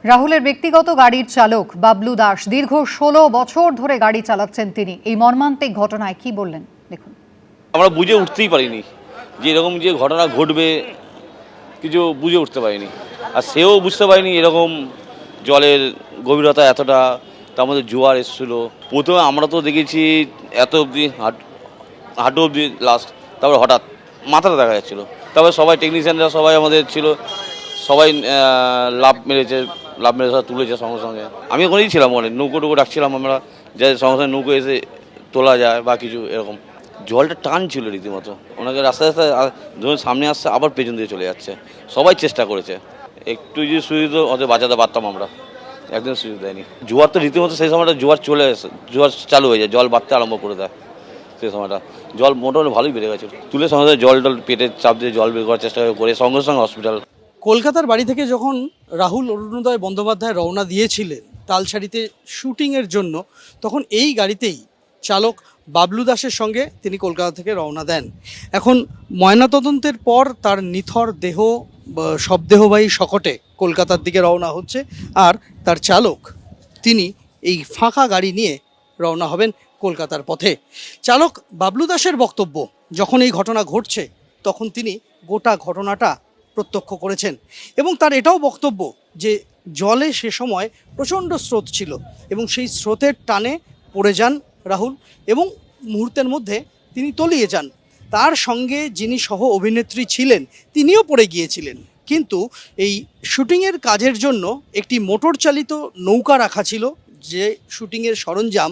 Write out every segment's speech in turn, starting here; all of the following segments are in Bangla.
রাহুলের ব্যক্তিগত গাড়ির চালক বাবলু দাস দীর্ঘ ১৬ বছর ধরে গাড়ি চালাচ্ছেন তিনি। এই মর্মান্তিক ঘটনায় কি বললেন দেখুন। আমরা বুঝে উঠতেই পারিনি যে এরকম যে ঘটনা ঘটবে, কিছু বুঝে উঠতে পারিনি। আর সেও বুঝতে পারিনি এরকম জলের গভীরতা এতটা, তার মধ্যে জোয়ার এসেছিল। প্রথমে আমরা তো দেখেছি এত অবধি হাঁটু অবধি লাস্ট, তারপর হঠাৎ মাথাটা দেখা যাচ্ছিলো। তারপরে সবাই টেকনিশিয়ানরা সবাই আমাদের ছিল, সবাই লাভ মেরে সব তুলেছে সঙ্গে সঙ্গে। আমি ওখানেই ছিলাম, নৌকো ডাকছিলাম আমরা, যে সঙ্গে সঙ্গে নৌকো এসে তোলা যায় বা কিছু এরকম। জলটা টান ছিল রীতিমতো, ওনাকে রাস্তায় রাস্তায় ধরুন সামনে আসছে, আবার পেছন দিয়ে চলে যাচ্ছে। সবাই চেষ্টা করেছে, একটু যদি সুবিধা ওদের বাঁচাতে পারতাম আমরা, একদম সুযোগ দেয়নি। জোয়ার তো রীতিমতো সেই সময়টা জোয়ার চালু হয়ে যায়, জল বাড়তে আরম্ভ করে দেয়। সেই সময়টা জল মোটামুটি ভালোই বেড়ে গেছে, তুলে সঙ্গে জল পেটের চাপ দিয়ে জল বের করার চেষ্টা করে সঙ্গে সঙ্গে হসপিটাল। কলকাতার বাড়ি থেকে যখন রাহুল অরুণোদয় বন্দ্যোপাধ্যায় রওনা দিয়েছিলেন তালসারিতে শুটিংয়ের জন্য, তখন এই গাড়িতেই চালক বাবলু দাসের সঙ্গে তিনি কলকাতা থেকে রওনা দেন। এখন ময়নাতদন্তের পর তার নিথর দেহ শবদেহবাহী শকটে কলকাতার দিকে রওনা হচ্ছে, আর তার চালক তিনি এই ফাঁকা গাড়ি নিয়ে রওনা হবেন কলকাতার পথে। চালক বাবলু দাসের বক্তব্য, যখন এই ঘটনা ঘটছে তখন তিনি গোটা ঘটনাটা প্রত্যক্ষ করেছেন এবং তার এটাও বক্তব্য যে জলে সে সময় প্রচণ্ড স্রোত ছিল এবং সেই স্রোতের টানে পড়ে যান রাহুল এবং মুহূর্তের মধ্যে তিনি তলিয়ে যান। তার সঙ্গে যিনি সহ অভিনেত্রী ছিলেন তিনিও পড়ে গিয়েছিলেন, কিন্তু এই শুটিংয়ের কাজের জন্য একটি মোটর চালিত নৌকা রাখা ছিল, যে শুটিংয়ের সরঞ্জাম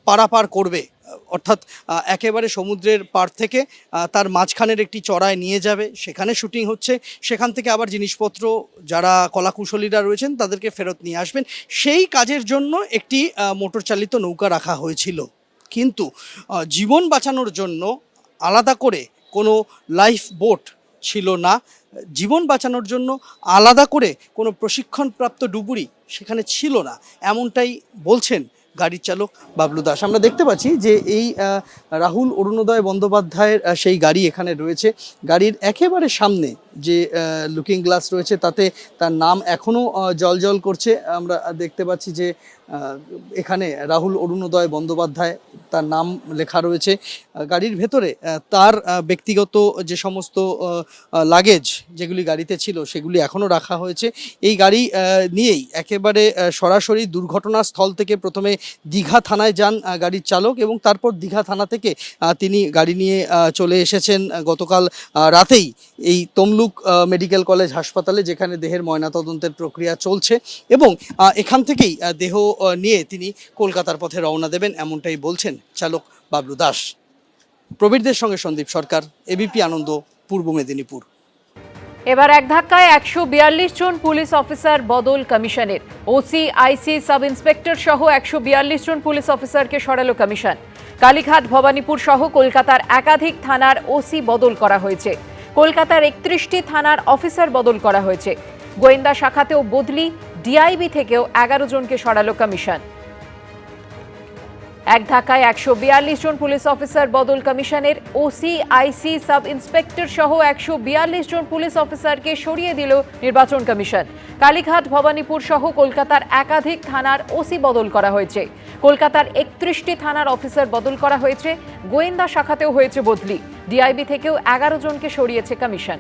পারাপার করবে, অর্থাৎ একেবারে সমুদ্রের পাড় থেকে তার মাঝখানের একটি চড়ায় নিয়ে যাবে, সেখানে শুটিং হচ্ছে, সেখান থেকে আবার জিনিসপত্র যারা কলাকুশলীরা রয়েছেন তাদেরকে ফেরত নিয়ে আসবেন। সেই কাজের জন্য একটি মোটর চালিত নৌকা রাখা হয়েছিল, কিন্তু জীবন বাঁচানোর জন্য আলাদা করে কোনো লাইফ বোট ছিল না, জীবন বাঁচানোর জন্য আলাদা করে কোনো প্রশিক্ষণপ্রাপ্ত ডুবুরি সেখানে ছিল না, এমনটাই বলছেন গাড়ির চালক বাবলু দাস। আমরা দেখতে পাচ্ছি যে এই রাহুল অরুণোদয় বন্দ্যোপাধ্যায়ের সেই গাড়ি এখানে রয়েছে। গাড়ির একেবারে সামনে যে লুকিং গ্লাস রয়েছে তাতে তার নাম এখনও জল করছে। আমরা দেখতে পাচ্ছি যে এখানে রাহুল অরুণোদয় বন্দ্যোপাধ্যায় তার নাম লেখা রয়েছে। গাড়ির ভেতরে তার ব্যক্তিগত যে সমস্ত লাগেজ যেগুলি গাড়িতে ছিল সেগুলি এখনও রাখা হয়েছে। এই গাড়ি নিয়েই একেবারে সরাসরি দুর্ঘটনাস্থল থেকে প্রথমে দীঘা থানায় যান গাড়ির চালক এবং তারপর দীঘা থানা থেকে তিনি গাড়ি নিয়ে চলে এসেছেন গতকাল রাতেই এই তমলুক মেডিকেল কলেজ হাসপাতালে, যেখানে দেহের ময়নাতদন্তের প্রক্রিয়া চলছে এবং এখান থেকেই দেহ নিয়ে তিনি কলকাতার পথে রওনা দেবেন, এমনটাই বলছেন চালক বাবলু দাস। প্রবীরদের সঙ্গে সন্দীপ সরকার, এবিপি আনন্দ, পূর্ব মেদিনীপুর। এবার এক ধাক্কায় ১৪২ জন পুলিশ অফিসার বদল কমিশনের। ওসি, আইসি, সাব ইন্সপেক্টর সহ ১৪২ জন পুলিশ অফিসারকে সরালো কমিশন। কালীঘাট, ভবানীপুর সহ কলকাতার একাধিক থানার ওসি বদল করা হয়েছে। কলকাতার ৩১টি থানার অফিসার বদল করা হয়েছে। গোয়েন্দা শাখাতেও বদলি, ডিআইবি থেকেও ১১ জনকে সরালো কমিশন। এক ধাক্কায় ১৪২ জন পুলিশ অফিসার বদল কমিশনের। ওসি, আইসি, সাব ইন্সপেক্টর সহ ১৪২ জন পুলিশ অফিসারকে সরিয়ে দিল নির্বাচন কমিশন। কালীঘাট, ভবানীপুর সহ কলকাতার একাধিক থানার ওসি বদল করা হয়েছে। কলকাতার ৩১টি থানার অফিসার বদল করা হয়েছে। গোয়েন্দা শাখাতেও হয়েছে বদলি, ডিআইবি থেকেও ১১ জনকে সরিয়েছে কমিশন।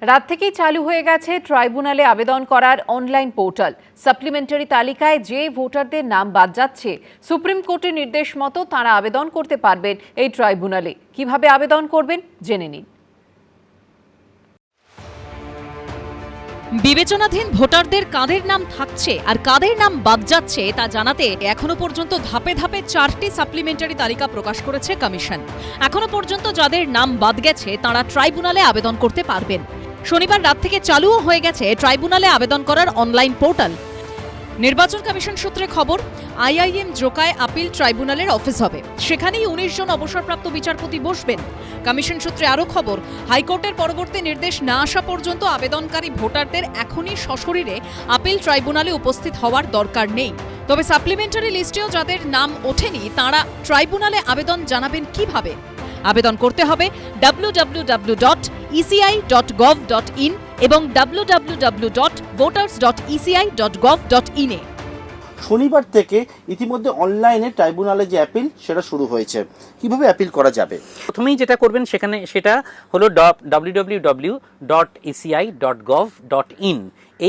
রাত থেকেই চালু হয়ে গেছে ট্রাইব্যুনালে আবেদন করার অনলাইন পোর্টাল। সাপ্লিমেন্টারি তালিকায় যে ভোটারদের নাম বাদ যাচ্ছে, সুপ্রিম কোর্টের নির্দেশ মতো তাঁরা আবেদন করতে পারবেন এই ট্রাইব্যুনালে। কিভাবে আবেদন করবেন জেনে নিন। বিবেচনাধীন ভোটারদের কাদের নাম থাকছে আর কাদের নাম বাদ যাচ্ছে তা জানাতে এখনো পর্যন্ত ধাপে ধাপে 4টি সাপ্লিমেন্টারি তালিকা প্রকাশ করেছে কমিশন। এখনো পর্যন্ত যাদের নাম বাদ গেছে তাঁরা ট্রাইব্যুনালে আবেদন করতে পারবেন। শনিবার রাত থেকে চালুও হয়ে গেছে ট্রাইব্যুনালে আবেদন করার অনলাইন পোর্টাল। নির্বাচন কমিশন সূত্রে খবর, আইআইএম জোকায় আপিল ট্রাইব্যুনালের অফিস হবে, সেখানেই ১৯ জন অবসরপ্রাপ্ত বিচারপতি বসবেন। কমিশন সূত্রে আরও খবর, হাইকোর্টের পরবর্তী নির্দেশ না আসা পর্যন্ত আবেদনকারী ভোটারদের এখনই সশরীরে আপিল ট্রাইব্যুনালে উপস্থিত হওয়ার দরকার নেই। তবে সাপ্লিমেন্টারি লিস্টেও যাদের নাম ওঠেনি তাঁরা ট্রাইব্যুনালে আবেদন জানাবেন কিভাবে? আবেদন করতে হবে www.eci.gov.in এবং www.voters.eci.gov.in এ। শনিবার থেকে ইতিমধ্যে অনলাইনে ট্রাইব্যুনালে যে অ্যাপিল সেটা শুরু হয়েছে। কিভাবে অ্যাপিল করা যাবে? প্রথমেই যেটা করবেন সেটা হলো www.eci.gov.in,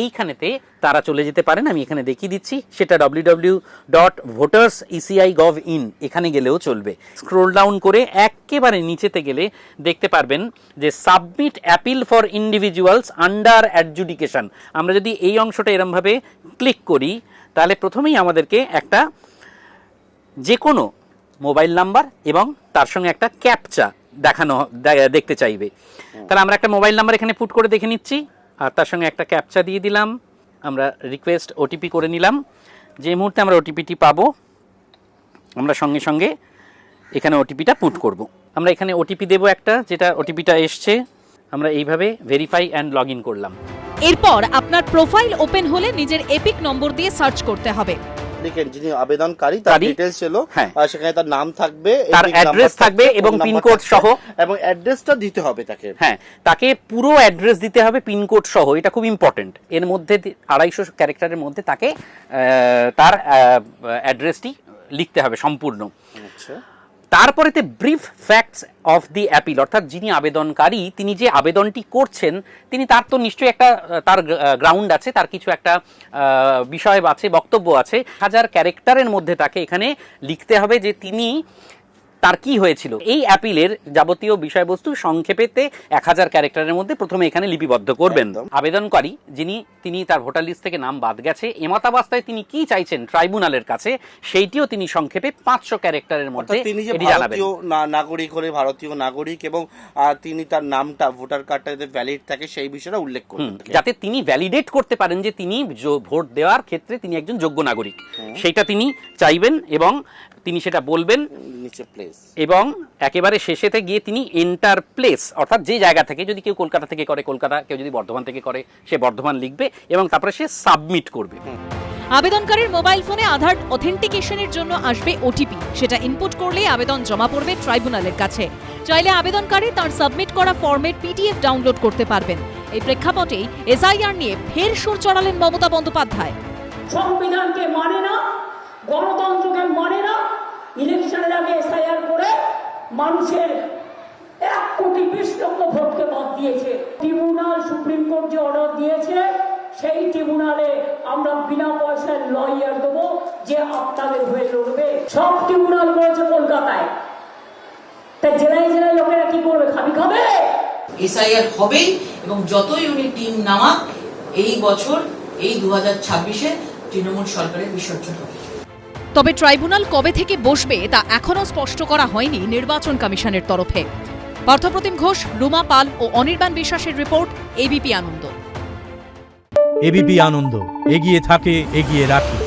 এইখানেতে তারা চলে যেতে পারেন। আমি এখানে দেখিয়ে দিচ্ছি, সেটা www.voters.eci.gov.in, এখানে গেলেও চলবে। স্ক্রোল ডাউন করে একেবারে নিচেতে গেলে দেখতে পারবেন যে submit appeal for individuals under adjudication. আমরা যদি এই অংশটা এরমভাবে ক্লিক করি তাহলে প্রথমেই আমাদেরকে একটা যে কোনো মোবাইল নাম্বার এবং তার সঙ্গে একটা ক্যাপচা দেখতে চাইবে। তাহলে আমরা একটা মোবাইল নাম্বার এখানে পুট করে দেখে নিচ্ছি, আর তার সঙ্গে একটা ক্যাপচা দিয়ে দিলাম। আমরা রিকোয়েস্ট ওটিপি করে নিলাম। যে মুহূর্তে আমরা ওটিপিটি পাবো আমরা সঙ্গে সঙ্গে এখানে ওটিপিটা পুট করব। আমরা এখানে ওটিপি দেবো একটা, যেটা ওটিপিটা এসছে। আমরা এইভাবে ভেরিফাই অ্যান্ড লগ ইন করলাম। এরপর আপনার প্রোফাইল ওপেন হলে নিজের এপিক নম্বর দিয়ে সার্চ করতে হবে। লিখেন যিনি আবেদনকারী তার ডিটেইলস ছিল, আর সেখানে তার নাম থাকবে, তার অ্যাড্রেস থাকবে এবং পিনকোড সহ, এবং অ্যাড্রেসটা দিতে হবে তাকে। হ্যাঁ, তাকে পুরো অ্যাড্রেস দিতে হবে পিনকোড সহ, এটা খুব ইম্পর্টেন্ট। এর মধ্যে 250 ক্যারেক্টারের মধ্যে তাকে তার অ্যাড্রেসটি লিখতে হবে সম্পূর্ণ। আচ্ছা, তারপরেতে brief facts of the appeal, অর্থাৎ যিনি আবেদনকারী তিনি যে আবেদনটি করছেন তার তো নিশ্চয়ই একটা তার গ্রাউন্ড আছে, তার কিছু একটা বিষয় আছে, বক্তব্য আছে। 1000 ক্যারেক্টারের মধ্যে তাকে এখানে লিখতে হবে যে তার কি হয়েছিল। এই অ্যাপিলের যাবতীয় বিষয়বস্তু সংক্ষেপেতে 1000 ক্যারেক্টারের মধ্যে প্রথমে এখানে লিপিবদ্ধ করবেন। আবেদনকারী তিনি তার ভোটার লিস্ট থেকে নাম বাদ গেছে, এমতাবস্থায় তিনি কি চাইছেন ট্রাইব্যুনালের কাছে, সেইটিও তিনি সংক্ষেপে 500 ক্যারেক্টারের মধ্যে তিনি যে ভারতীয় নাগরিক হলে ভারতীয় নাগরিক এবং তিনি তার নামটা ভোটার কার্ডটা যাতে ভ্যালিড থাকে সেই বিষয়টা উল্লেখ করবেন, যাতে তিনি ভ্যালিডেট করতে পারেন যে তিনি ভোট দেওয়ার ক্ষেত্রে তিনি একজন যোগ্য নাগরিক, সেইটা তিনি চাইবেন এবং তিনি সেটা বলবেন নিচে প্লেস, এবং একেবারে শেষেতে গিয়ে তিনি এন্টার প্লেস, অর্থাৎ যে জায়গা থেকে, যদি কেউ কলকাতা থেকে করে কলকাতা, কেউ যদি বর্ধমান থেকে করে সে বর্ধমান লিখবে এবং তারপরে সে সাবমিট করবে। আবেদনকারীর মোবাইল ফোনে আধার অথেন্টিকেশনের জন্য আসবে ওটিপি, সেটা ইনপুট করলে আবেদন জমা পড়বে ট্রাইব্যুনালের কাছে। চাইলে আবেদনকারী তার সাবমিট করা ফর্মের পিডিএফ ডাউনলোড করতে পারবেন। এই প্রেক্ষাপটেই এসআইআর নিয়ে ফের সুর চড়ালেন মমতা বন্দ্যোপাধ্যায়। সংবিধানকে মানে না, গণতন্ত্রকে মানে না, ইলেকশনের আগে এসআইআর করে মানুষের 1,20,00,000 ভোটকে বাদ দিয়েছে। ট্রিব্যুনাল, সুপ্রিম কোর্ট যে অর্ডার দিয়েছে সেই ট্রিব্যুনালে আমরা বিনা পয়সায় লয়ার দেবো যে আপনাদের হয়ে লড়বে। সব ট্রিব্যুনাল করেছে কলকাতায়, তা জেলায় জেলায় লোকেরা কি করবে? খাবে। এসআইআর হবেই, এবং যতই উনি টিম নামাক এই বছর, এই 2026-এ তৃণমূল সরকারের বিসর্জন হবে। তবে ট্রাইব্যুনাল কবে থেকে বসবে তা এখনও স্পষ্ট করা হয়নি নির্বাচন কমিশনের তরফে। পার্থপ্রতিম ঘোষ, রুমা পাল ও অনির্বাণ বিশ্বাসের রিপোর্ট, এবিপি আনন্দ। এবিপি আনন্দ, এগিয়ে থাকে, এগিয়ে রাখে।